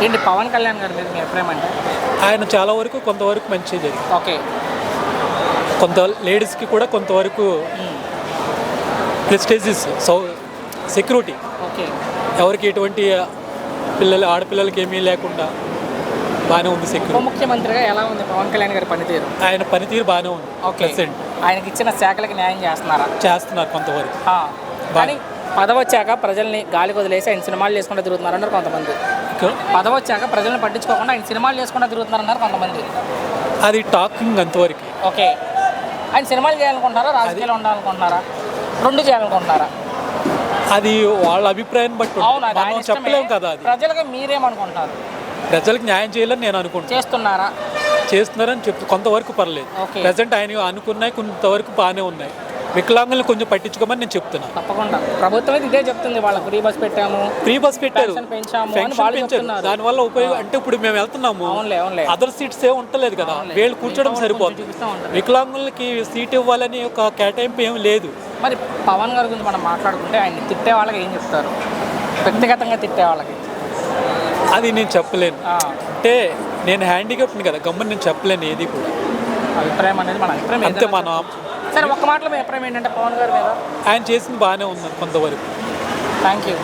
ఏంటి పవన్ కళ్యాణ్ గారి మీద మీ అభిప్రాయం అంటే? ఆయన చాలా వరకు కొంతవరకు మంచి జరిగింది. ఓకే. కొంత లేడీస్కి కూడా కొంతవరకు ప్రెస్టేజెస్ సెక్యూరిటీ, ఓకే. ఎవరికి ఎటువంటి ఆడపిల్లలకి ఏమీ లేకుండా బాగానే ఉంది ఉప సెక్యూరిటీ. ముఖ్యమంత్రిగా ఎలా ఉంది పవన్ కళ్యాణ్ గారి పనితీరు? ఆయన పనితీరు బాగానే ఉంది. ఓకే. ప్రెసెంట్ ఆయనకి ఇచ్చిన శాఖలకు న్యాయం చేస్తున్నారా? చేస్తున్నారు కొంతవరకు. కానీ పదవి వచ్చాక ప్రజల్ని గాలికి వదిలేసి ఆయన సినిమాలు చేసుకుంటూ తిరుగుతున్నారన్నారు కొంతమంది. పదవి వచ్చాక ప్రజల్ని పట్టించుకోకుండా ఆయన సినిమాలు చేసుకుంటూ తిరుగుతున్నారన్నారు కొంతమంది. అది టాకింగ్ అంతవరకు. ఓకే. ఆయన సినిమాలు చేయాలనుకుంటున్నారా, రాజకీయాలు ఉండాలనుకుంటున్నారా, రెండు చేయాలనుకుంటున్నారా? అది వాళ్ళ అభిప్రాయాన్ని బట్టి అవును, అది ఆయన మనం ఇష్టమే. చెప్పలేము కదా. అది ప్రజలుగా మీరేమనుకుంటున్నారు? ప్రజలకు న్యాయం చేయాలని నేను అనుకుంటున్నాను. చేస్తున్నారని కొంతవరకు పర్లేదు. ఓకే. ప్రజెంట్ ఆయన అనుకున్నాయి కొంతవరకు బాగానే ఉన్నాయి. వికలాంగులను కొంచెం పట్టించుకోమని నేను చెప్తున్నాను. తప్పకుండా ప్రభుత్వం ఇదే చెప్తుంది, వాళ్ళకి ఫ్రీ బస్ పెట్టాము, ఫ్రీ బస్ పెట్టారు, పెంచాము, పెంచారు. దానివల్ల ఉపయోగం అంటే ఇప్పుడు మేము వెళ్తున్నాము, అదర్ సీట్స్ ఏ ఉండలేదు కదా, వీళ్ళు కూర్చోడం సరిపోతుంది. వికలాంగులకి సీట్ ఇవ్వాలని ఒక కేటాయింపు ఏం లేదు. మరి పవన్ గారి గురించి మనం మాట్లాడుకుంటే ఆయన తిట్టే వాళ్ళకి ఏం చెప్తారు? వ్యక్తిగతంగా తిట్టే వాళ్ళకి అది నేను చెప్పలేను. అంటే నేను హ్యాండిక్యాప్ని కదా, గమ్మని నేను చెప్పలేను ఏది కూడా. అభిప్రాయం అనేది మన అభిప్రాయం అంతే. మనం సరే, ఒక్క మాటలో మీ అభిప్రాయం ఏంటంటే పవన్ గారి మీద? ఆయన చేసింది బాగానే ఉంది కొంతవరకు. Thank you.